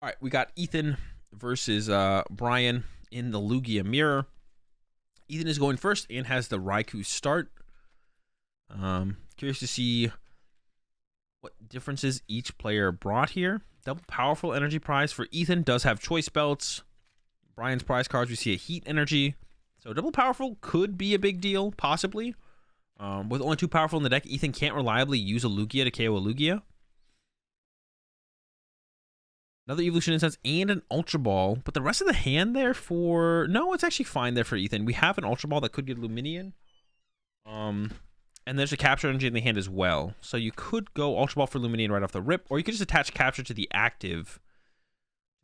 All right, we got Ethan versus Brian in the Lugia mirror. Ethan is going first and has the Raikou start. Curious to see what differences each player brought here. Double powerful energy prize for Ethan does have choice belts. Brian's prize cards, we see a heat energy. So double powerful could be a big deal, possibly. With only 2 powerful in the deck, Ethan can't reliably use a Lugia to KO a Lugia. Another Evolution Incense and an Ultra Ball. But the rest of the hand there for... No, it's actually fine there for Ethan. We have an Ultra Ball that could get Luminion. And there's a Capture Energy in the hand as well. So you could go Ultra Ball for Luminion right off the rip. Or you could just attach Capture to the active.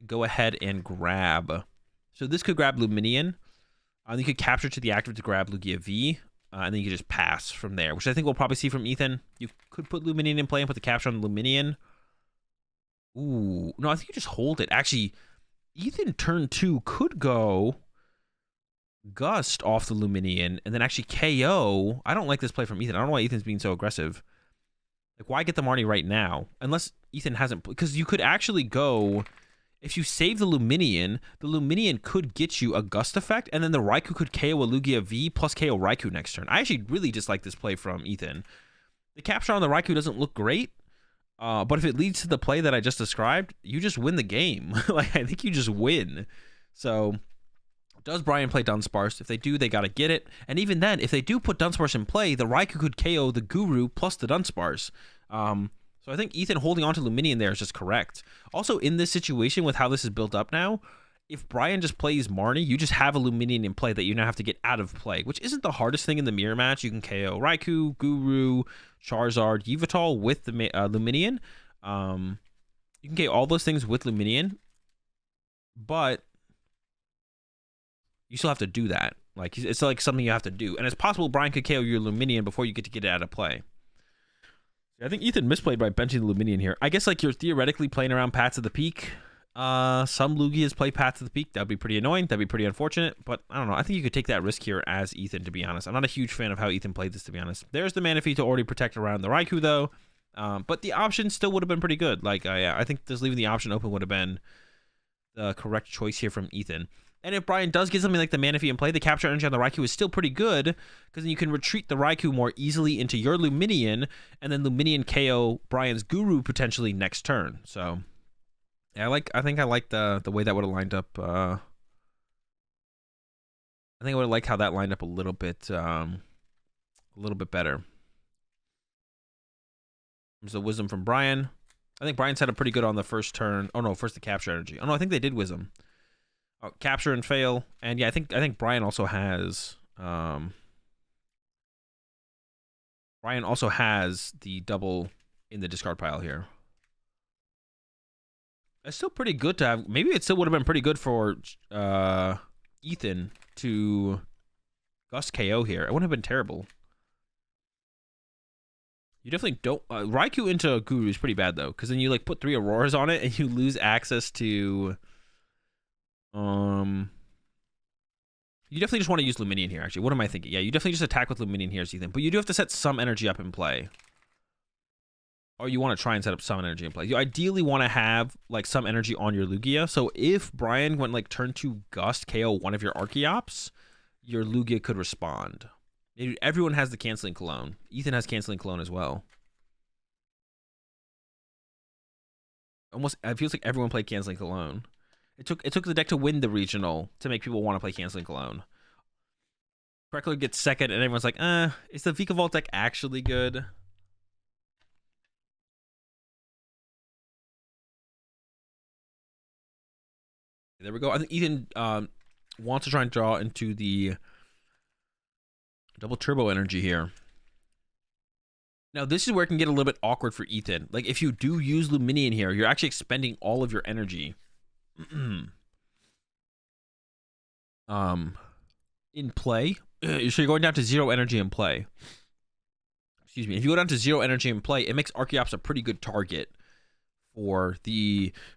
Go ahead and grab. So this could grab Luminion. You could Capture to the active to grab Lugia V. And then you could just pass from there. Which I think we'll probably see from Ethan. You could put Luminion in play and put the Capture on Luminion. Ooh, no, I think you just hold it. Actually, Ethan turn 2 could go Gust off the Luminion and then actually KO. I don't like this play from Ethan. I don't know why Ethan's being so aggressive. Like, why get the Marnie right now? Unless Ethan hasn't... Because you could actually go... If you save the Luminion could get you a Gust effect, and then the Raikou could KO a Lugia V plus KO Raikou next turn. I actually really dislike this play from Ethan. The capture on the Raikou doesn't look great. But if it leads to the play that I just described, you just win the game. Like, I think you just win. So, does Brian play Dunsparce? If they do, they got to get it. And even then, if they do put Dunsparce in play, the Raikou could KO the Guru plus the Dunsparce. So I think Ethan holding on to Luminion there is just correct. Also, in this situation with how this is built up now, if Brian just plays Marnie, you just have a Luminion in play that you now have to get out of play, which isn't the hardest thing in the mirror match. You can KO Raikou, Guru, Charizard, Yveltal with the Luminion. You can KO all those things with Luminion, but you still have to do that. Like, it's like something you have to do. And it's possible Brian could KO your Luminion before you get to get it out of play. I think Ethan misplayed by benching the Luminion here. I guess, like, you're theoretically playing around Paths of the Peak. Some Lugias play Paths of the Peak. That'd be pretty annoying. That'd be pretty unfortunate. But I don't know. I think you could take that risk here as Ethan, to be honest. I'm not a huge fan of how Ethan played this, to be honest. There's the Manaphy to already protect around the Raikou, though. But the option still would have been pretty good. Like, I think just leaving the option open would have been the correct choice here from Ethan. And if Brian does get something like the Manaphy in play, the capture energy on the Raikou is still pretty good, because then you can retreat the Raikou more easily into your Luminion, and then Luminion KO Brian's Guru potentially next turn. So, yeah, I think I like the way that would have lined up. I think I would have liked how that lined up a little bit better. There's a Wisdom from Brian. I think Brian's had a pretty good on the first turn. Oh no, first the capture energy. Oh no, I think they did Wisdom. Oh, capture and fail, and yeah, I think Brian also has the double in the discard pile here. It's still pretty good to have. Maybe it still would have been pretty good for Ethan to Gust KO here. It wouldn't have been terrible. You definitely don't. Raikou into Guru is pretty bad though, because then you like put 3 Auroras on it and you lose access to. You definitely just want to use Luminion here, actually. What am I thinking? Yeah, you definitely just attack with Luminion here, Ethan. But you do have to set some energy up in play. Or you want to try and set up some energy in play. You ideally want to have, like, some energy on your Lugia. So if Brian went, like, turn 2 Gust, KO one of your Archeops, your Lugia could respond. Everyone has the Canceling Cologne. Ethan has Canceling Cologne as well. It feels like everyone played Canceling Cologne. It took the deck to win the regional to make people want to play Canceling Cologne. Crackler gets second, and everyone's like, is the Vikavolt deck actually good? There we go. I think Ethan wants to try and draw into the double turbo energy here. Now, this is where it can get a little bit awkward for Ethan. Like, if you do use Luminion here, you're actually expending all of your energy. In play, so you're going down to 0 energy in play. Excuse me. If you go down to 0 energy in play, it makes Archeops a pretty good target for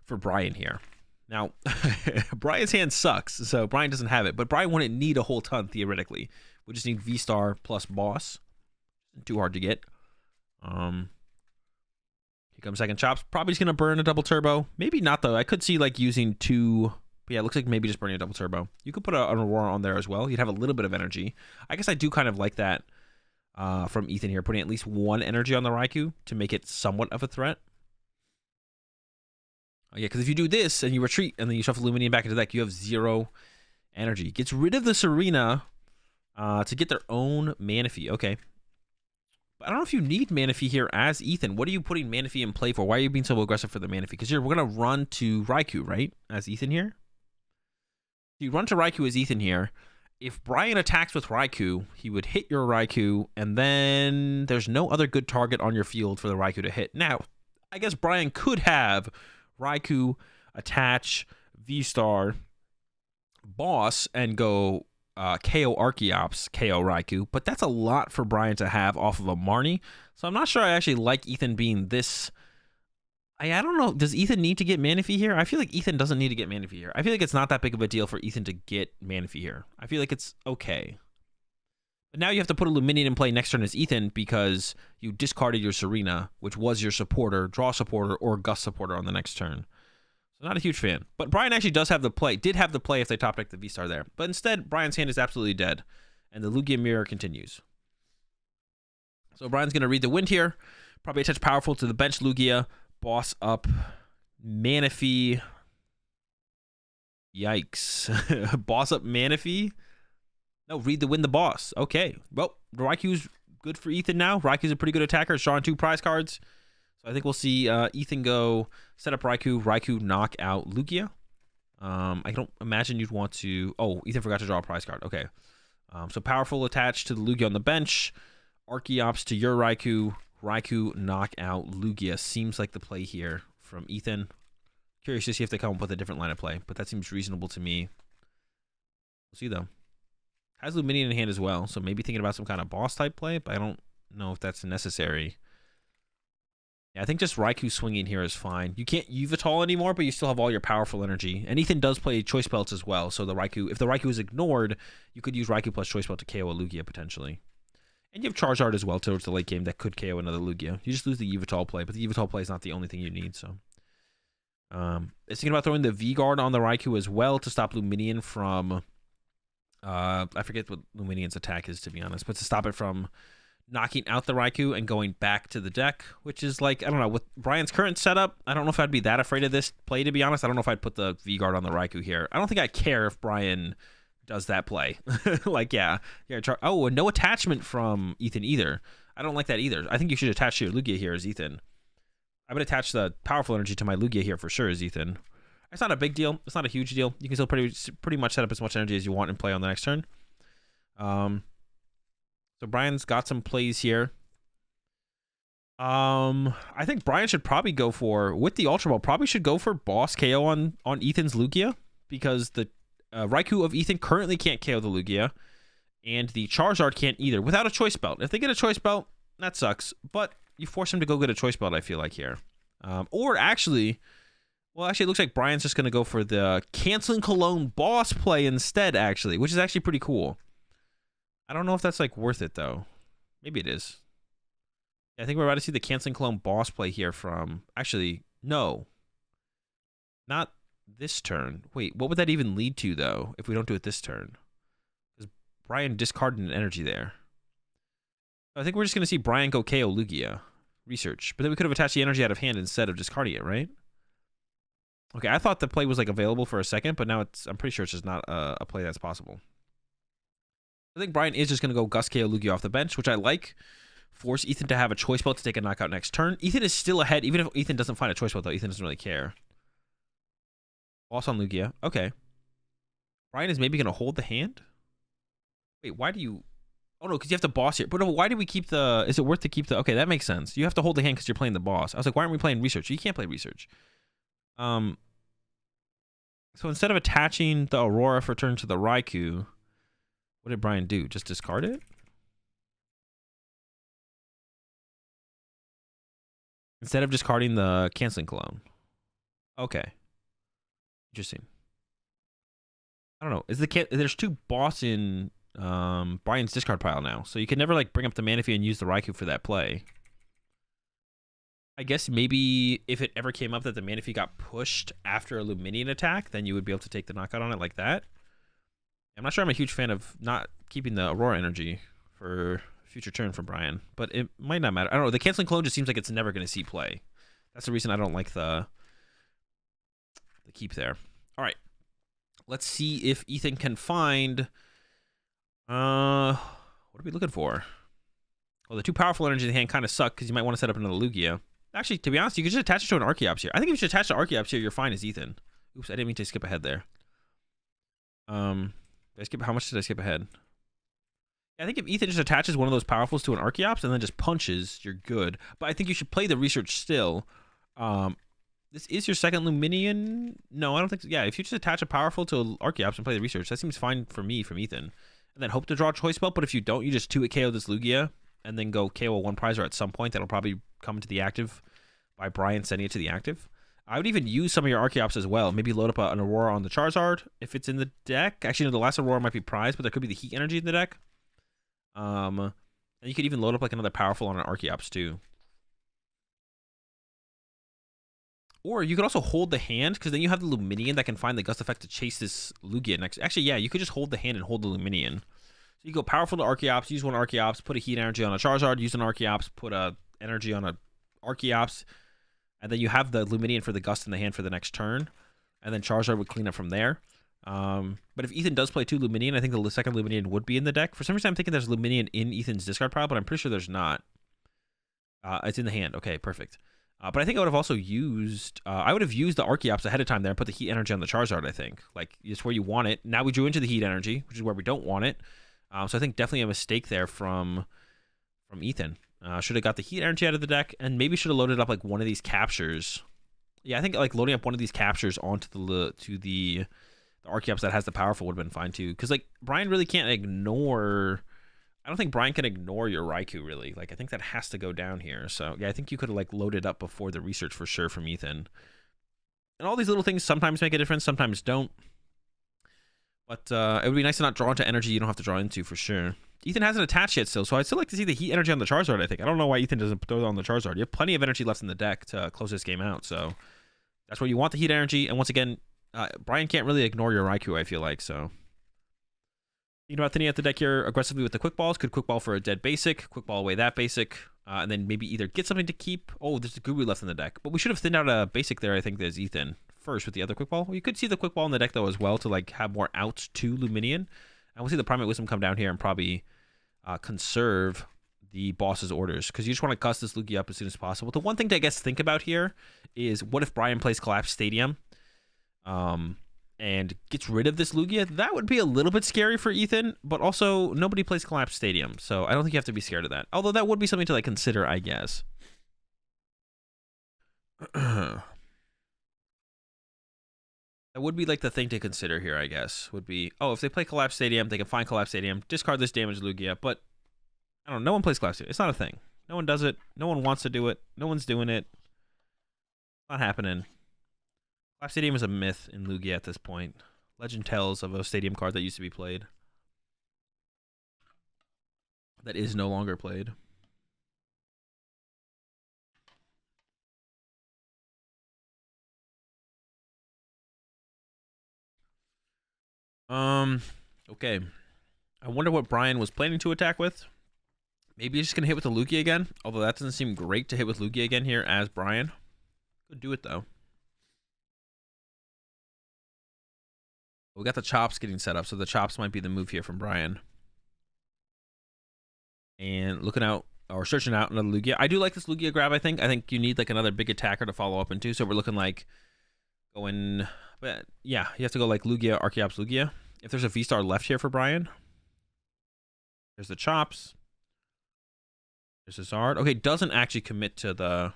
Brian here. Now, Brian's hand sucks, so Brian doesn't have it, but Brian wouldn't need a whole ton theoretically. We just need VSTAR plus Boss. Too hard to get. Become second chops. Probably just going to burn a double turbo. Maybe not, though. I could see, like, using two... But yeah, it looks like maybe just burning a double turbo. You could put an Aurora on there as well. You'd have a little bit of energy. I guess I do kind of like that from Ethan here, putting at least one energy on the Raikou to make it somewhat of a threat. Oh, yeah, because if you do this and you retreat and then you shuffle Luminian back into the deck, you have 0 energy. Gets rid of the Serena to get their own Manaphy. Okay. I don't know if you need Manaphy here as Ethan. What are you putting Manaphy in play for? Why are you being so aggressive for the Manaphy? Because we're going to run to Raikou, right? As Ethan here. You run to Raikou as Ethan here. If Brian attacks with Raikou, he would hit your Raikou, and then there's no other good target on your field for the Raikou to hit. Now, I guess Brian could have Raikou attach VSTAR Boss and go KO Archeops, KO Raikou, but that's a lot for Brian to have off of a Marnie. So I'm not sure I actually like Ethan being this. I don't know. Does Ethan need to get Manaphy here? I feel like Ethan doesn't need to get Manaphy here. I feel like it's not that big of a deal for Ethan to get Manaphy here. I feel like it's okay. But now you have to put a Luminian in play next turn as Ethan because you discarded your Serena, which was your supporter, draw supporter, or Gust supporter on the next turn. So not a huge fan. But Brian actually does have the play. Did have the play if they top deck the V-Star there. But instead, Brian's hand is absolutely dead. And the Lugia Mirror continues. So Brian's going to read the wind here. Probably attach powerful to the bench Lugia. Boss up Manaphy. Yikes. Boss up Manaphy. No, read the win the boss. Okay. Well, Raikou's good for Ethan now. Raikou's a pretty good attacker. It's drawing 2 prize cards. So I think we'll see Ethan go set up Raikou. Raikou knock out Lugia. I don't imagine you'd want to... Oh, Ethan forgot to draw a prize card. Okay. So powerful attached to the Lugia on the bench. Archeops to your Raikou. Raikou knock out Lugia. Seems like the play here from Ethan. Curious to see if they come up with a different line of play, but that seems reasonable to me. We'll see, though. Has Luminian in hand as well, so maybe thinking about some kind of boss type play, but I don't know if that's necessary. Yeah, I think just Raikou swinging here is fine. You can't Yveltal anymore, but you still have all your powerful energy. And Ethan does play Choice Belts as well, so the Raikou, if the Raikou is ignored, you could use Raikou plus Choice Belt to KO a Lugia potentially. And you have Charizard as well towards the late game that could KO another Lugia. You just lose the Yveltal play, but the Yveltal play is not the only thing you need, so... It's thinking about throwing the V-Guard on the Raikou as well to stop Luminian from... I forget what Luminian's attack is, to be honest, but to stop it from knocking out the Raikou and going back to the deck, which is like, I don't know, with Brian's current setup, I don't know if I'd be that afraid of this play, to be honest. I don't know if I'd put the V-Guard on the Raikou here. I don't think I care if Brian does that play. Like, yeah. Oh, and no attachment from Ethan either. I don't like that either. I think you should attach to your Lugia here as Ethan. I would attach the powerful energy to my Lugia here for sure as Ethan. It's not a big deal. It's not a huge deal. You can still pretty much set up as much energy as you want and play on the next turn. So Brian's got some plays here. I think Brian should probably go for, with the Ultra Ball, probably should go for Boss KO on Ethan's Lugia, because the Raikou of Ethan currently can't KO the Lugia, and the Charizard can't either, without a Choice Belt. If they get a Choice Belt, that sucks, but you force him to go get a Choice Belt, I feel like, here. Or actually, well, actually, it looks like Brian's just going to go for the Canceling Cologne Boss play instead, actually, which is actually pretty cool. I don't know if that's, like, worth it, though. Maybe it is. I think we're about to see the Canceling Cologne Boss play here from... Actually, no. Not this turn. Wait, what would that even lead to, though, if we don't do it this turn? Because Brian discarded an energy there. I think we're just going to see Brian go KO Lugia. Research. But then we could have attached the energy out of hand instead of discarding it, right? Okay, I thought the play was, like, available for a second, but now I'm pretty sure it's just not a play that's possible. I think Brian is just going to go Gust KO Lugia off the bench, which I like. Force Ethan to have a Choice Belt to take a knockout next turn. Ethan is still ahead. Even if Ethan doesn't find a Choice Belt, though, Ethan doesn't really care. Boss on Lugia. Okay. Brian is maybe going to hold the hand? Wait, why do you... Oh, no, because you have to boss here. But no, why do we keep the... Is it worth to keep the... Okay, that makes sense. You have to hold the hand because you're playing the boss. I was like, why aren't we playing Research? You can't play Research. So instead of attaching the Aurora for turn to the Raikou, what did Brian do? Just discard it? Instead of discarding the Canceling Cologne. Okay. Interesting. I don't know. There's 2 boss in Brian's discard pile now, so you can never like bring up the Manaphy and use the Raikou for that play. I guess maybe if it ever came up that the Manaphy got pushed after a Luminian attack, then you would be able to take the knockout on it like that. I'm not sure I'm a huge fan of not keeping the Aurora energy for future turn from Brian, but it might not matter. I don't know. The canceling clone just seems like it's never going to see play. That's the reason I don't like the keep there. All right. Let's see if Ethan can find... what are we looking for? Well, the 2 powerful energies in the hand kind of suck because you might want to set up another Lugia. Actually, to be honest, you could just attach it to an Archeops here. I think if you should attach to Archeops here, you're fine as Ethan. Oops, I didn't mean to skip ahead there. Did I skip? How much did I skip ahead? I think if Ethan just attaches one of those powerfuls to an Archeops and then just punches, you're good. But I think you should play the research still. This is your second Luminian? No, I don't think so. Yeah, if you just attach a powerful to an Archeops and play the research, that seems fine for me from Ethan. And then hope to draw a choice belt, but if you don't, you just 2-hit KO this Lugia and then go KO a 1 prizer at some point. That'll probably come into the active by Brian sending it to the active. I would even use some of your Archeops as well. Maybe load up an Aurora on the Charizard if it's in the deck. Actually, no, the last Aurora might be prized, but there could be the Heat energy in the deck. And you could even load up like another powerful on an Archeops too. Or you could also hold the hand, because then you have the Luminian that can find the Gust effect to chase this Lugia next. Actually, yeah, you could just hold the hand and hold the Luminian. So you go powerful to Archeops, use one Archeops, put a Heat energy on a Charizard, use an Archeops, put a energy on a Archeops, and then you have the Luminian for the Gust in the hand for the next turn, and then Charizard would clean up from there. But if Ethan does play 2 Luminian, I think the second Luminian would be in the deck. For some reason, I'm thinking there's Luminian in Ethan's discard pile, but I'm pretty sure there's not. It's in the hand. Okay, perfect. But I think I would have also used... I would have used the Archeops ahead of time there and put the Heat energy on the Charizard, I think. Like, it's where you want it. Now we drew into the Heat energy, which is where we don't want it. So I think definitely a mistake there from Ethan. Should have got the Heat energy out of the deck, and maybe should have loaded up like one of these captures. Yeah, I think like loading up one of these captures onto the Archeops that has the powerful would have been fine too. Because like Brian really can't ignore... I don't think Brian can ignore your Raikou, really. Like, I think that has to go down here. So, yeah, I think you could have, like, loaded up before the research for sure from Ethan. And all these little things sometimes make a difference, sometimes don't. But it would be nice to not draw into energy you don't have to draw into for sure. Ethan hasn't attached yet still, so I'd still like to see the Heat energy on the Charizard, I think. I don't know why Ethan doesn't throw that on the Charizard. You have plenty of energy left in the deck to close this game out, so that's where you want the Heat energy. And once again, Brian can't really ignore your Raikou, I feel like, so... Thinking about thinning out the deck here aggressively with the quick balls. Could quick ball for a dead basic, quick ball away that basic, and then maybe either get something to keep. Oh, there's a Guru left in the deck, but we should have thinned out a basic there. I think there's Ethan first with the other quick ball. Well, you could see the quick ball in the deck though as well to like have more outs to Luminian, and we'll see the Primate Wisdom come down here and probably conserve the boss's orders because you just want to cuss this Lugia up as soon as possible. The one thing to I guess think about here is what if Brian plays Collapse Stadium, and gets rid of this Lugia. That would be a little bit scary for Ethan, but also nobody plays Collapse Stadium, so I don't think you have to be scared of that. Although that would be something to like consider, I guess. That would be like the thing to consider here, I guess. Would be, oh, if they play Collapse Stadium, they can find Collapse Stadium, discard this damaged Lugia, but I don't know, no one plays Collapse Stadium. It's not a thing. No one does it. No one wants to do it. No one's doing it. Not happening. Collapse Stadium is a myth in Lugia at this point. Legend tells of a stadium card that used to be played. That is no longer played. Okay. I wonder what Brian was planning to attack with. Maybe he's just going to hit with the Lugia again. Although that doesn't seem great to hit with Lugia again here as Brian. Could do it though. We got the chops getting set up, so the chops might be the move here from Brian. And looking out, or searching out another Lugia. I do like this Lugia grab, I think. I think you need like another big attacker to follow up into, so we're looking like going... But yeah, you have to go like Lugia, Archeops, Lugia. If there's a VSTAR left here for Brian. There's the chops. There's the Zard. Okay, doesn't actually commit to the...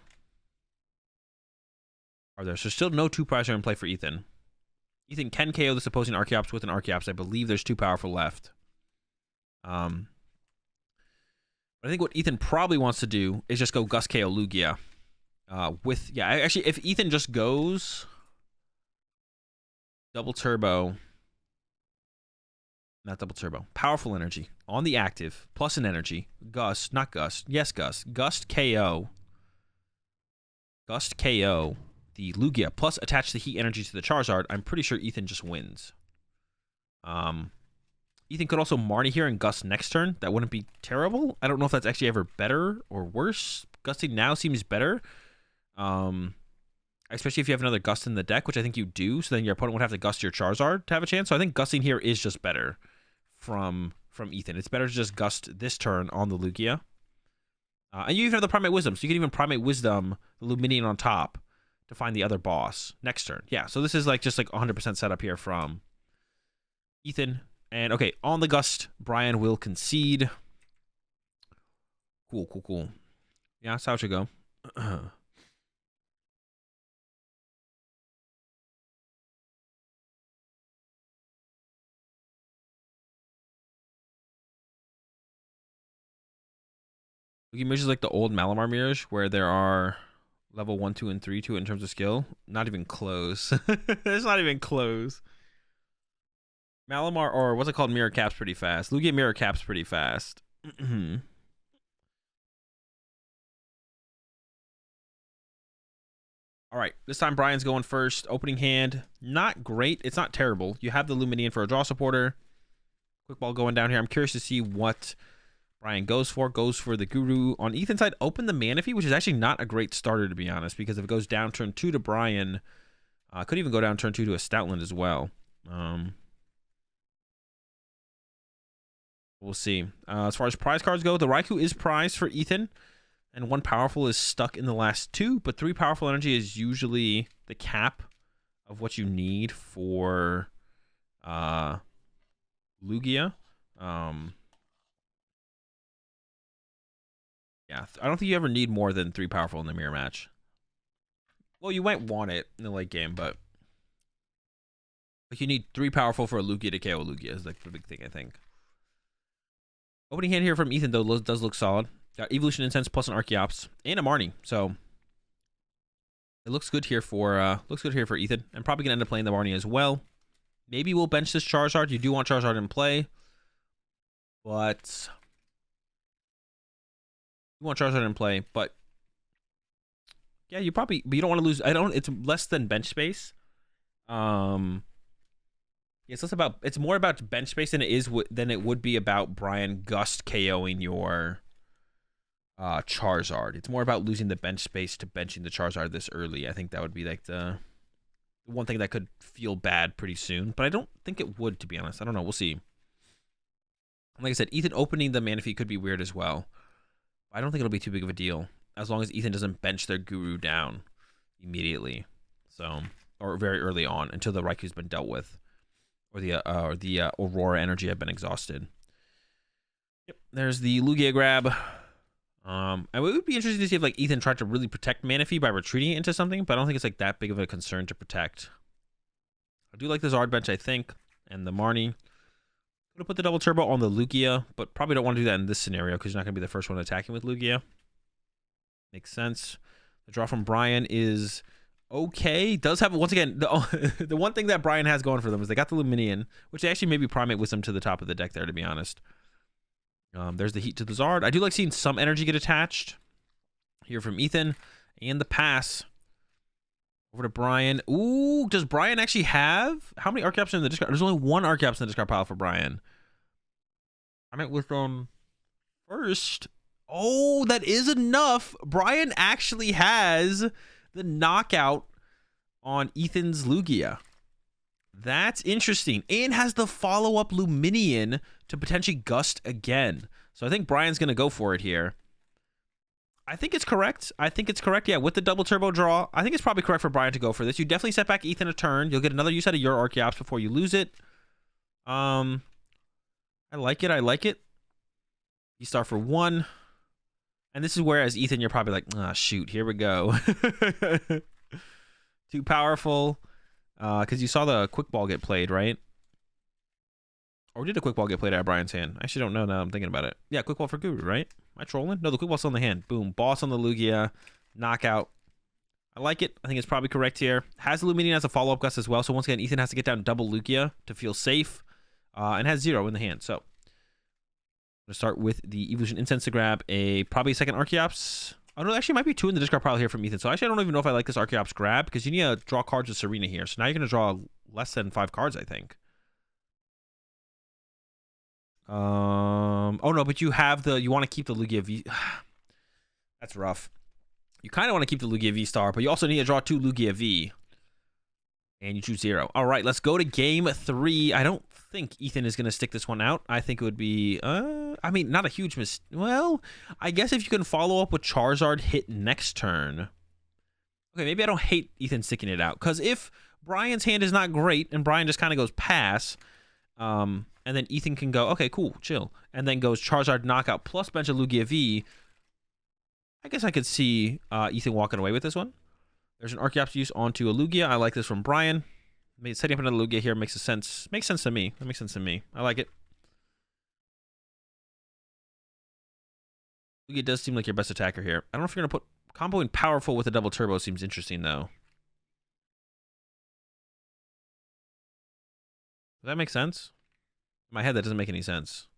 Are there? So still no 2 prizer in play for Ethan. Ethan can KO this opposing Archeops with an Archeops. I believe there's 2 powerful left. But I think what Ethan probably wants to do is just go Gust KO Lugia. Yeah, actually, if Ethan just goes double turbo, not double turbo, powerful energy on the active, plus an energy, Gust, not Gust, yes, Gust KO Gust KO the Lugia, plus attach the heat energy to the Charizard, I'm pretty sure Ethan just wins. Ethan could also Marnie here and Gust next turn. That wouldn't be terrible. I don't know if that's actually ever better or worse. Gusting now seems better. Especially if you have another Gust in the deck, which I think you do. So then your opponent would have to Gust your Charizard to have a chance. So I think Gusting here is just better from Ethan. It's better to just Gust this turn on the Lugia. And you even have the Primate Wisdom. So you can even Primate Wisdom the Luminion on top to find the other boss next turn. Yeah, so this is like just like 100% setup here from Ethan. And okay, on the Gust, Brian will concede. Cool, cool, cool. Yeah, that's how it should go. Lugia mirrors is like the old Malamar mirrors where there are level 1, 2, and 3 to it in terms of skill. Not even close. It's not even close. Malamar, or what's it called? Mirror caps pretty fast. Lugia mirror caps pretty fast. All right, this time Brian's going first. Opening hand, not great. It's not terrible. You have the Luminion for a draw supporter. Quick ball going down here. I'm curious to see what Brian goes for. Goes for the Guru. On Ethan's side, open the Manaphy, which is actually not a great starter, to be honest, because if it goes down turn 2 to Brian, could even go down turn 2 to a Stoutland as well. We'll see. As far as prize cards go, the Raikou is prized for Ethan, and 1 powerful is stuck in the last 2, but 3 powerful energy is usually the cap of what you need for Lugia. Yeah, I don't think you ever need more than 3 powerful in the mirror match. Well, you might want it in the late game, but like you need 3 powerful for a Lugia to KO Lugia is like the big thing, I think. Opening hand here from Ethan, though, does look solid. Got Evolution Incense plus an Archeops and a Marnie, so it looks good here for Ethan. I'm probably gonna end up playing the Marnie as well. Maybe we'll bench this Charizard. You do want Charizard in play, but you want Charizard in play. But yeah, you don't want to lose. It's less than bench space. It's more about bench space than it would be about Brian Gust KOing your Charizard. It's more about losing the bench space to benching the Charizard this early. I think that would be like the one thing that could feel bad pretty soon, but I don't think it would, to be honest. I don't know. We'll see. Like I said, Ethan opening the Manaphy could be weird as well. I don't think it'll be too big of a deal as long as Ethan doesn't bench their Guru down immediately, or very early on until the Raikou's been dealt with, or the Aurora energy had been exhausted. Yep, there's the Lugia grab. And it would be interesting to see if like Ethan tried to really protect Manaphy by retreating it into something, but I don't think it's like that big of a concern to protect. I do like the Zard bench, I think, and the Marnie. I'm gonna put the double turbo on the Lugia, but probably don't want to do that in this scenario because you're not gonna be the first one attacking with Lugia. Makes sense. The draw from Brian is okay. Does have, once again, the one thing that Brian has going for them is they got the Luminion, which they actually maybe Primate Wisdom to the top of the deck there, to be honest. There's the heat to the Zard. I do like seeing some energy get attached here from Ethan. And the pass over to Brian. Ooh, does Brian actually have... How many Archeops in the discard? There's only 1 Archeops in the discard pile for Brian. I meant with first. Oh, that is enough. Brian actually has the knockout on Ethan's Lugia. That's interesting. And has the follow-up Luminion to potentially Gust again. So I think Brian's going to go for it here. I think it's correct. Yeah, with the double turbo draw, I think it's probably correct for Brian to go for this. You definitely set back Ethan a turn. You'll get another use out of your Archeops before you lose it. I like it. VSTAR for 1. And this is where, as Ethan, you're probably like, ah, shoot, here we go. Too powerful. Because you saw the quick ball get played, right? Or did a quick ball get played out of Brian's hand? I actually don't know now I'm thinking about it. Yeah, quick ball for Guru, right? Am I trolling? No, the quick ball's still in the hand. Boom. Boss on the Lugia. Knockout. I like it. I think it's probably correct here. Has the Luminion as a follow-up Gust as well. So once again, Ethan has to get down double Lugia to feel safe. And has 0 in the hand. So I'm going to start with the Evolution Incense to grab probably a second Archeops. Oh, no, actually, might be 2 in the discard pile here from Ethan. So actually, I don't even know if I like this Archeops grab because you need to draw cards with Serena here. So now you're going to draw less than 5 cards, I think. Oh, no, but you have the... You want to keep the Lugia V... That's rough. You kind of want to keep the Lugia V-Star, but you also need to draw 2 Lugia V. And you choose 0. All right, let's go to game 3. I don't think Ethan is going to stick this one out. I think it would be... I mean, not a huge Well, I guess if you can follow up with Charizard hit next turn... Okay, maybe I don't hate Ethan sticking it out. Because if Brian's hand is not great, and Brian just kind of goes pass... and then Ethan can go, okay, cool, chill. And then goes Charizard knockout plus bench of Lugia V. I guess I could see Ethan walking away with this one. There's an Archeops use onto a Lugia. I like this from Brian. Setting up another Lugia here makes sense. Makes sense to me. That makes sense to me. I like it. Lugia does seem like your best attacker here. I don't know if you're going to put... Comboing powerful with a double turbo seems interesting, though. Does that make sense? In my head, that doesn't make any sense.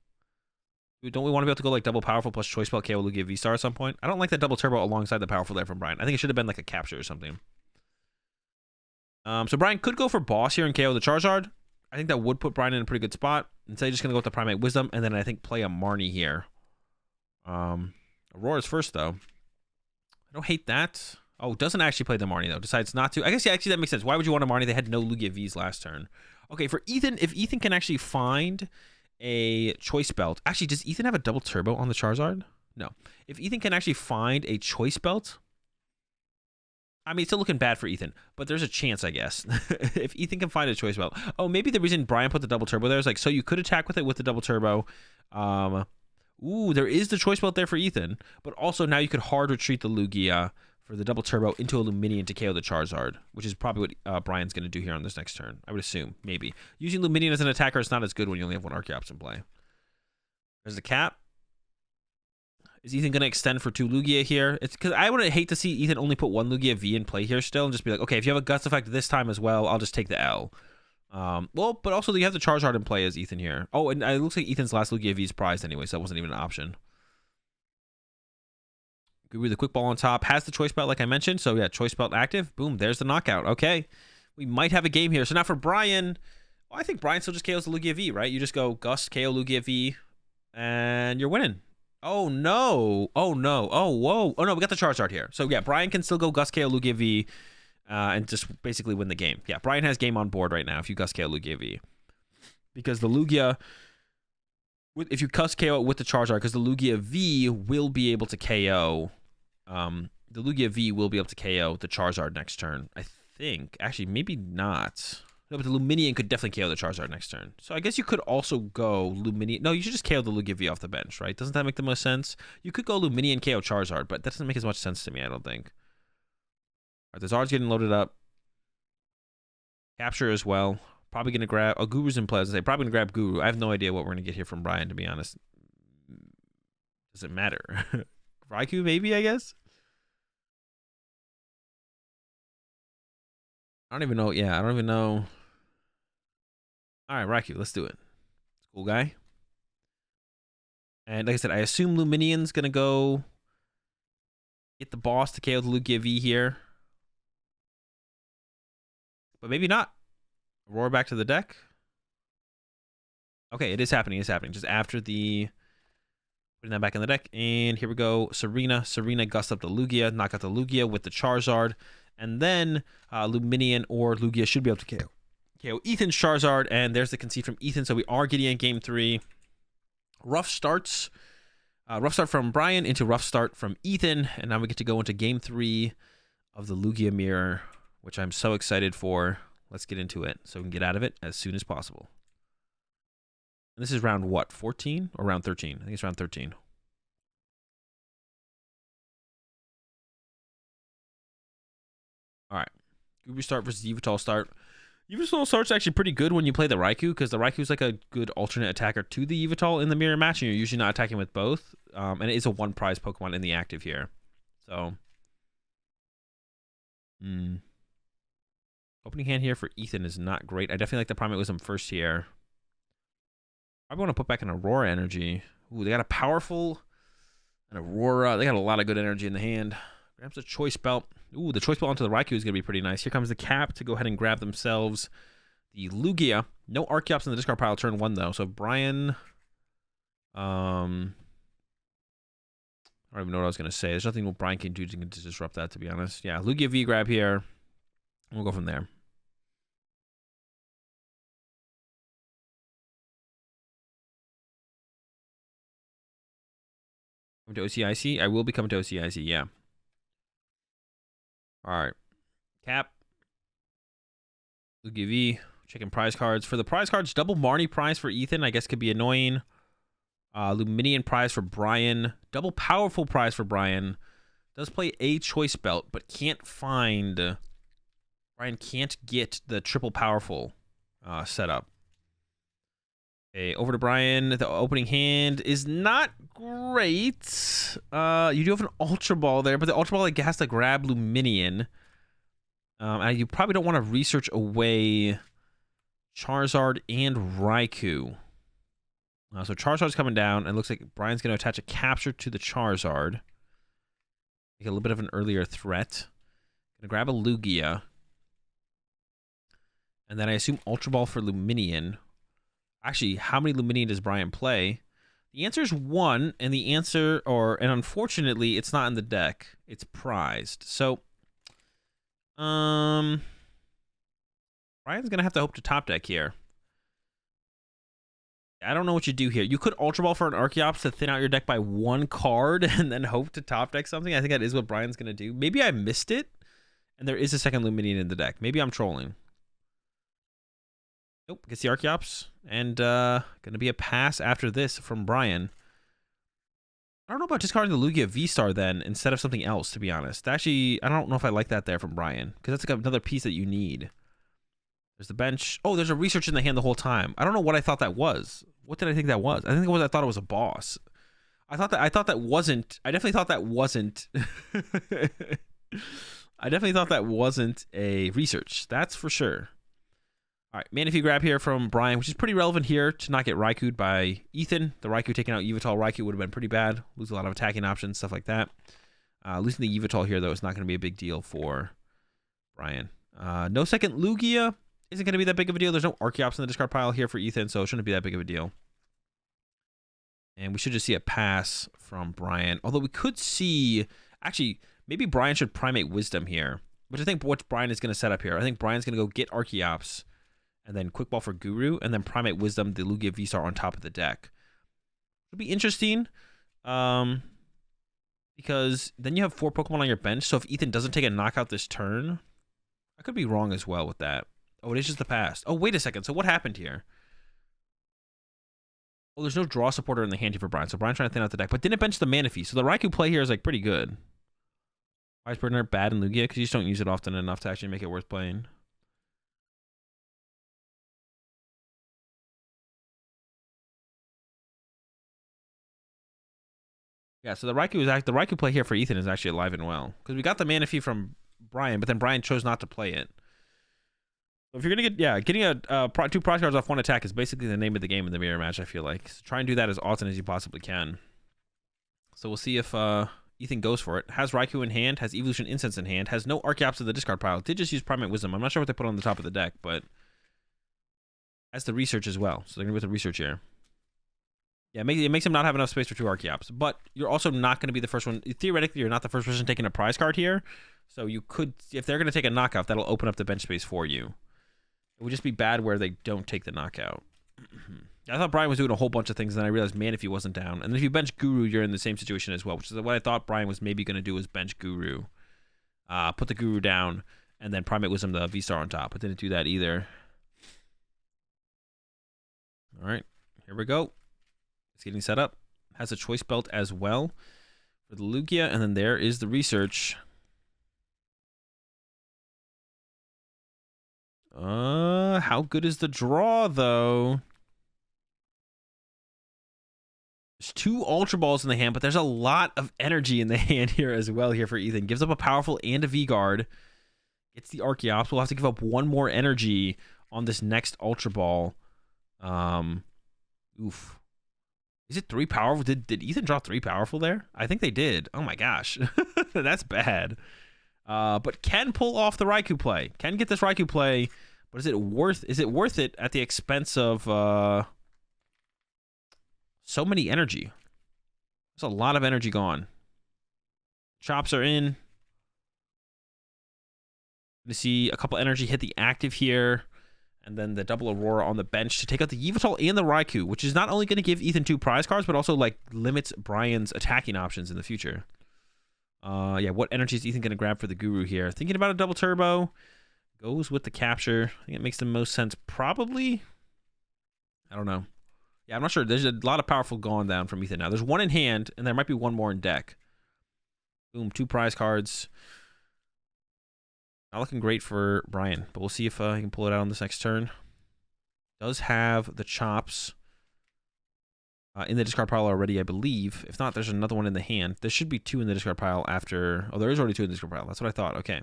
Don't we want to be able to go like double powerful plus choice belt KO Lugia V-Star at some point? I don't like that double turbo alongside the powerful there from Brian. I think it should have been like a capture or something. So Brian could go for boss here and KO the Charizard. I think that would put Brian in a pretty good spot. Instead, he's just going to go with the Primate Wisdom and then I think play a Marnie here. Aurora's first, though. I don't hate that. Oh, doesn't actually play the Marnie, though. Decides not to. I guess, yeah, actually, that makes sense. Why would you want a Marnie? They had no Lugia Vs last turn. Okay, for Ethan, if Ethan can actually find a choice belt. Actually, does Ethan have a double turbo on the Charizard? No. If Ethan can actually find a choice belt, I mean, it's still looking bad for Ethan, but there's a chance, I guess. If Ethan can find a choice belt. Oh, maybe the reason Brian put the double turbo there is like, so you could attack with it with the double turbo. Ooh, there is the choice belt there for Ethan, but also now you could hard retreat the Lugia for the double turbo into a Luminion to KO the Charizard, which is probably what Brian's going to do here on this next turn. I would assume, maybe. Using Luminion as an attacker is not as good when you only have 1 Archeops in play. There's the cap. Is Ethan going to extend for 2 Lugia here? It's because I would hate to see Ethan only put 1 Lugia V in play here still and just be like, okay, if you have a Guts effect this time as well, I'll just take the L. Well, but also you have the Charizard in play as Ethan here. Oh, and it looks like Ethan's last Lugia V is prized anyway, so that wasn't even an option. Guru the quick ball on top has the choice belt like I mentioned. So yeah, choice belt active. Boom, there's the knockout. Okay, we might have a game here. So now for Brian, well, I think Brian still just KOs the Lugia V, right? You just go Gust, KO Lugia V, and you're winning. Oh no! Oh no! Oh whoa! Oh no, we got the Charizard here. So yeah, Brian can still go Gust, KO Lugia V, and just basically win the game. Yeah, Brian has game on board right now if you Gust, KO Lugia V, because the Lugia. If you Gust KO it with the Charizard, because the Lugia V will be able to KO. The Lugia V will be able to KO the Charizard next turn. I think. Actually, maybe not. No, but the Luminion could definitely KO the Charizard next turn. So I guess you could also go Luminion. No, you should just KO the Lugia V off the bench, right? Doesn't that make the most sense? You could go Luminion KO Charizard, but that doesn't make as much sense to me, I don't think. All right, the Zard's getting loaded up. Capture as well. Probably going to grab... Oh, Guru's in play. I was going to say, probably going to grab Guru. I have no idea what we're going to get here from Brian, to be honest. Does it matter? Raikou, maybe, I guess? I don't even know. Yeah, I don't even know. All right, Raikou, let's do it. Cool guy. And like I said, I assume Luminion's going to go get the boss to KO the Lugia V here. But maybe not. Aurora back to the deck. Okay, it is happening. It's happening. Just after the... Putting that back in the deck. And here we go. Serena. Serena gust up the Lugia. Knock out the Lugia with the Charizard. And then Luminion or Lugia should be able to KO Ethan's Charizard. And there's the concede from Ethan. So we are getting in game 3. Rough starts. Rough start from Brian into rough start from Ethan. And now we get to go into game 3 of the Lugia Mirror, which I'm so excited for. Let's get into it so we can get out of it as soon as possible. And this is round what? 14 or round 13? I think it's round 13. All right. Guru start versus Yveltal start. Yveltal start's actually pretty good when you play the Raikou, because the Raikou is like a good alternate attacker to the Yveltal in the mirror match, and you're usually not attacking with both. And it is a 1 prize Pokemon in the active here. So. Opening hand here for Ethan is not great. I definitely like the Primate Wisdom first here. I want to put back an Aurora Energy. Ooh, they got a powerful And Aurora. They got a lot of good energy in the hand. Grabs a choice belt. Ooh, the choice belt onto the Raikou is going to be pretty nice. Here comes the cap to go ahead and grab themselves the Lugia. No Archeops in the discard pile turn 1, though. So Brian... I don't even know what I was going to say. There's nothing Brian can do to disrupt that, to be honest. Yeah, Lugia V grab here. We'll go from there. Come to OCIC? I will be coming to OCIC, yeah. Alright. Cap. Lugia V. Checking prize cards. For the prize cards, double Marnie prize for Ethan, I guess could be annoying. Luminian prize for Brian. Double powerful prize for Brian. Does play a choice belt, but can't find... Brian can't get the triple powerful setup. Okay, over to Brian. The opening hand is not great. You do have an Ultra Ball there, but the Ultra Ball like, has to grab Luminian. And you probably don't want to research away Charizard and Raikou. So Charizard's coming down, and it looks like Brian's going to attach a capture to the Charizard. Make a little bit of an earlier threat. Gonna grab a Lugia. And then I assume Ultra Ball for Luminian. Actually, how many Luminian does Brian play? The answer is 1, and the answer, and unfortunately, it's not in the deck. It's prized. So, Brian's gonna have to hope to top deck here. I don't know what you do here. You could Ultra Ball for an Archeops to thin out your deck by 1 card and then hope to top deck something. I think that is what Brian's going to do. Maybe I missed it, and there is a second Luminian in the deck. Maybe I'm trolling. Nope, gets the Archeops, and going to be a pass after this from Brian. I don't know about discarding the Lugia VSTAR then instead of something else, to be honest. Actually, I don't know if I like that there from Brian, because that's like another piece that you need. There's the bench. Oh, there's a research in the hand the whole time. I don't know what I thought that was. What did I think that was? I thought it was a boss. I thought that wasn't. I definitely thought that wasn't. I definitely thought that wasn't a research. That's for sure. All right, Manaphy grab here from Brian, which is pretty relevant here to not get Raikou'd by Ethan. The Raikou taking out Yveltal Raikou would have been pretty bad. Lose a lot of attacking options, stuff like that. Losing the Yveltal here, though, is not going to be a big deal for Brian. No second Lugia. Isn't going to be that big of a deal. There's no Archeops in the discard pile here for Ethan, so it shouldn't be that big of a deal. And we should just see a pass from Brian. Although we could see... Actually, maybe Brian should Primate Wisdom here. Which I think what Brian is going to set up here. I think Brian's going to go get Archeops, and then Quick Ball for Guru, and then Primate Wisdom, the Lugia VSTAR on top of the deck. It'll be interesting. Because then you have 4 Pokemon on your bench, so if Ethan doesn't take a knockout this turn... I could be wrong as well with that. Oh, it is just the past. Oh, wait a second. So what happened here? Well, there's no draw supporter in the hand here for Brian. So Brian's trying to thin out the deck, but didn't bench the Manaphy. So the Raikou play here is like pretty good. Wise Burner bad in Lugia because you just don't use it often enough to actually make it worth playing. Yeah, so the Raikou play here for Ethan is actually alive and well because we got the Manaphy from Brian, but then Brian chose not to play it. If you're gonna getting a 2 prize cards off 1 attack is basically the name of the game in the mirror match. I feel like so try and do that as often as you possibly can. So we'll see if Ethan goes for it. Has Raikou in hand, has Evolution Incense in hand, has no Archeops in the discard pile. Did just use Primate Wisdom. I'm not sure what they put on the top of the deck, but has the research as well. So they're gonna go with the research here. Yeah, it makes him not have enough space for 2 Archeops, but you're also not going to be the first one. Theoretically, you're not the first person taking a prize card here. So you could, if they're going to take a knockout, that'll open up the bench space for you. It would just be bad where they don't take the knockout. I thought Brian was doing a whole bunch of things, and then I realized Manaphy wasn't down. And if you bench Guru, you're in the same situation as well, which is what I thought Brian was maybe going to do was bench Guru. Put the Guru down, and then Primate Wisdom the VSTAR on top. But didn't do that either. All right, here we go. It's getting set up. Has a choice belt as well for the Lugia, and then there is the research. How good is the draw, though? There's 2 Ultra Balls in the hand, but there's a lot of energy in the hand here as well here for Ethan. Gives up a powerful and a V-Guard. Gets the Archeops. We'll have to give up 1 more energy on this next Ultra Ball. Oof. Is it 3 powerful? Did Ethan draw 3 powerful there? I think they did. Oh my gosh. That's bad. But can pull off the Raikou play. Can get this Raikou play, but is it worth it at the expense of so many energy? There's a lot of energy gone. Chops are in. You see a couple energy hit the active here, and then the double Aurora on the bench to take out the Yveltal and the Raikou, which is not only going to give Ethan 2 prize cards, but also like limits Brian's attacking options in the future. Yeah, what energy is Ethan going to grab for the Guru here? Thinking about a double turbo. Goes with the capture. I think it makes the most sense. Probably. I don't know. Yeah, I'm not sure. There's a lot of powerful gone down from Ethan now. There's one in hand, and there might be one more in deck. Boom, 2 prize cards. Not looking great for Brian, but we'll see if he can pull it out on this next turn. Does have the chops in the discard pile already, I believe. If not, there's another one in the hand. There should be 2 in the discard pile after... Oh, there is already 2 in the discard pile. That's what I thought. Okay.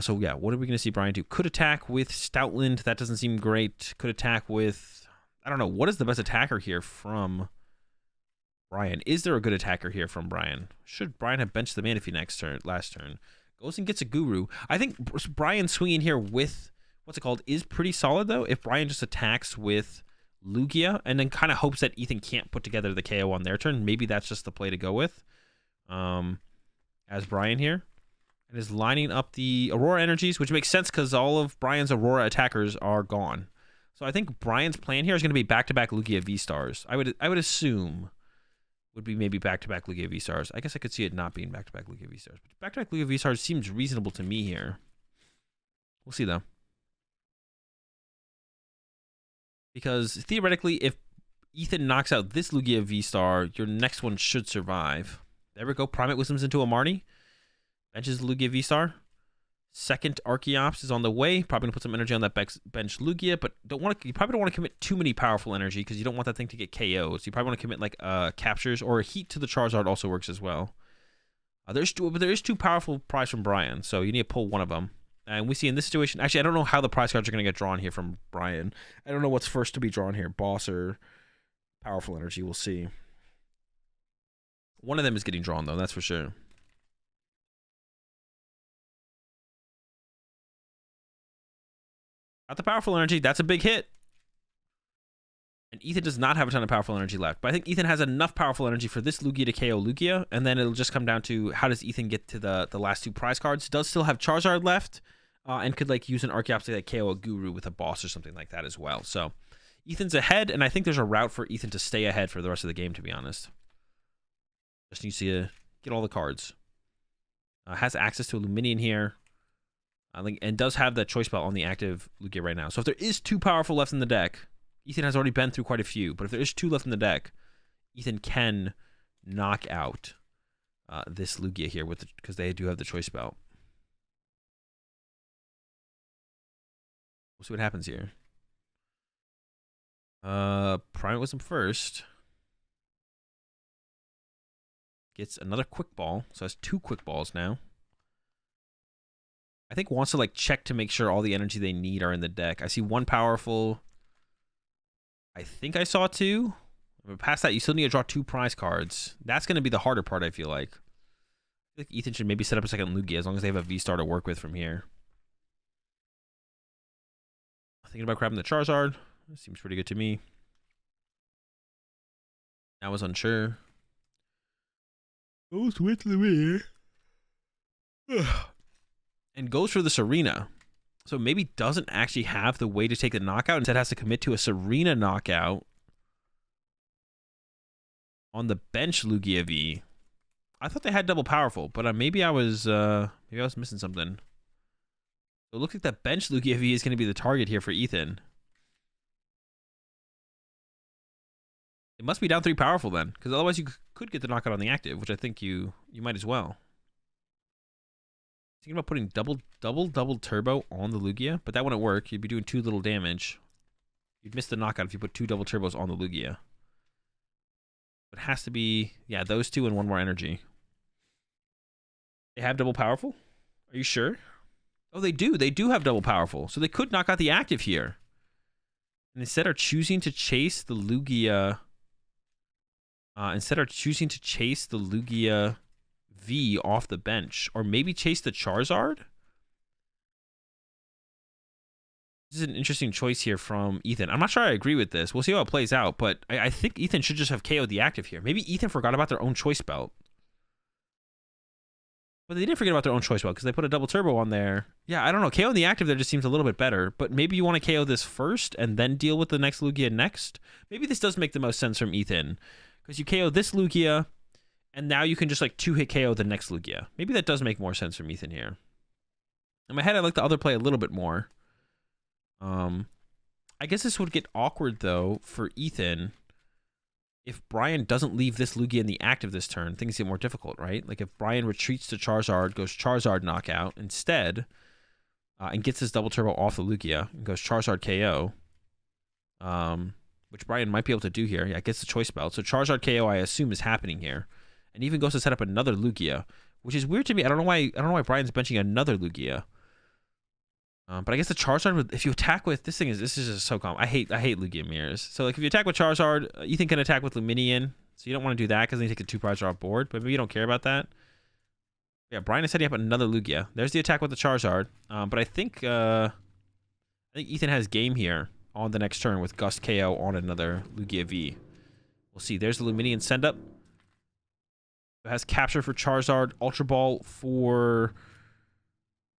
So, yeah, what are we going to see Brian do? Could attack with Stoutland. That doesn't seem great. Could attack with... I don't know. What is the best attacker here from Brian? Is there a good attacker here from Brian? Should Brian have benched the Manaphy last turn? Goes and gets a Guru. I think Brian swinging here with... What's it called? Is pretty solid, though. If Brian just attacks with Lugia and then kind of hopes that Ethan can't put together the KO on their turn, maybe that's just the play to go with. As Brian here. And is lining up the Aurora energies, which makes sense because all of Brian's Aurora attackers are gone. So I think Brian's plan here is going to be back-to-back Lugia V-Stars. I would assume would be maybe back-to-back Lugia V-Stars. I guess I could see it not being back-to-back Lugia V-Stars. But back-to-back Lugia V-Stars seems reasonable to me here. We'll see, though. Because theoretically, if Ethan knocks out this Lugia V-Star, your next one should survive. There we go. Primate Wisdom's into a Marnie. Benches the Lugia V-Star. Second Archeops is on the way. Probably going to put some energy on that bench Lugia, but you probably don't want to commit too many powerful energy because you don't want that thing to get KO'd. So you probably want to commit like captures or a heat to the Charizard also works as well. There is 2 powerful prize from Brian, so you need to pull one of them. And we see in this situation, actually, I don't know how the prize cards are going to get drawn here from Brian. I don't know what's first to be drawn here, boss or powerful energy. We'll see. One of them is getting drawn, though, that's for sure. Got the powerful energy. That's a big hit. And Ethan does not have a ton of powerful energy left. But I think Ethan has enough powerful energy for this Lugia to KO Lugia. And then it'll just come down to how does Ethan get to the last 2 prize cards. Does still have Charizard left. And could like use an Archeops to like KO a Guru with a boss or something like that as well. So Ethan's ahead. And I think there's a route for Ethan to stay ahead for the rest of the game, to be honest. Just needs to get all the cards. Has access to a Luminion here. And does have that choice belt on the active Lugia right now. So if there is 2 powerful left in the deck, Ethan has already been through quite a few. But if there is 2 left in the deck, Ethan can knock out this Lugia here because they do have the choice belt. We'll see what happens here. Primate Wisdom first. Gets another Quick Ball. So has 2 Quick Balls now. I think wants to like check to make sure all the energy they need are in the deck. I see 1 powerful. I think I saw 2. But past that, you still need to draw 2 prize cards. That's going to be the harder part, I feel like. I think Ethan should maybe set up a second Lugia as long as they have a V-Star to work with from here. Thinking about grabbing the Charizard. Seems pretty good to me. I was unsure. Goes with Lugia. And goes for the Serena. So maybe doesn't actually have the way to take the knockout. Instead has to commit to a Serena knockout on the bench Lugia V. I thought they had double powerful, but maybe I was missing something. So it looks like that bench Lugia V is going to be the target here for Ethan. It must be down 3 powerful then, because otherwise you could get the knockout on the active, which I think you might as well. Thinking about putting double turbo on the Lugia, but that wouldn't work. You'd be doing 2 little damage. You'd miss the knockout if you put 2 double turbos on the Lugia. But it has to be, yeah, those 2 and 1 more energy. They have double powerful? Are you sure? Oh, they do. They do have double powerful. So they could knock out the active here. And instead are choosing to chase the Lugia instead are choosing to chase the Lugia V off the bench, or maybe chase the Charizard. This is an interesting choice here from Ethan. I'm not sure I agree with this. We'll see how it plays out, but I think Ethan should just have KO'd the active here. Maybe Ethan forgot about their own choice belt. But they didn't forget about their own choice belt because they put a double turbo on there. Yeah, I don't know. KO the active there just seems a little bit better, but maybe you want to KO this first and then deal with the next Lugia next. Maybe this does make the most sense from Ethan because you KO this Lugia and now you can just like 2-hit KO the next Lugia. Maybe that does make more sense from Ethan here. In my head, I like the other play a little bit more. I guess this would get awkward though for Ethan if Brian doesn't leave this Lugia in the active this turn. Things get more difficult, right? Like if Brian retreats to Charizard, goes Charizard knockout instead, and gets his double turbo off the Lugia and goes Charizard KO, which Brian might be able to do here. Yeah, gets the choice belt. So Charizard KO, I assume, is happening here, and even goes to set up another Lugia, which is weird to me. I don't know why Brian's benching another Lugia. But I guess the Charizard, if you attack with this is just so common. I hate Lugia mirrors. So like if you attack with Charizard, Ethan can attack with Luminion. So you don't want to do that because then you take the 2 prizes off board. But maybe you don't care about that. Yeah, Brian is setting up another Lugia. There's the attack with the Charizard. But I think Ethan has game here on the next turn with Gust KO on another Lugia V. We'll see. There's the Luminion send up. It has capture for Charizard, Ultra Ball for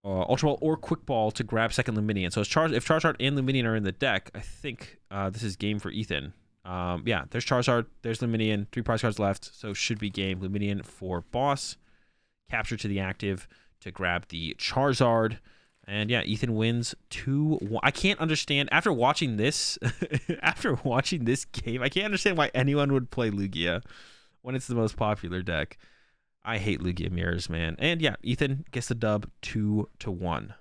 Ultra Ball or Quick Ball to grab second Luminion. So if Charizard and Luminion are in the deck, I think this is game for Ethan. Yeah, there's Charizard, there's Luminion, 3 prize cards left, so should be game. Luminion for boss, capture to the active to grab the Charizard, and yeah, Ethan wins 2-1. I can't understand after watching this, game, I can't understand why anyone would play Lugia when it's the most popular deck. I hate Lugia mirrors, man. And yeah, Ethan gets the dub 2-1.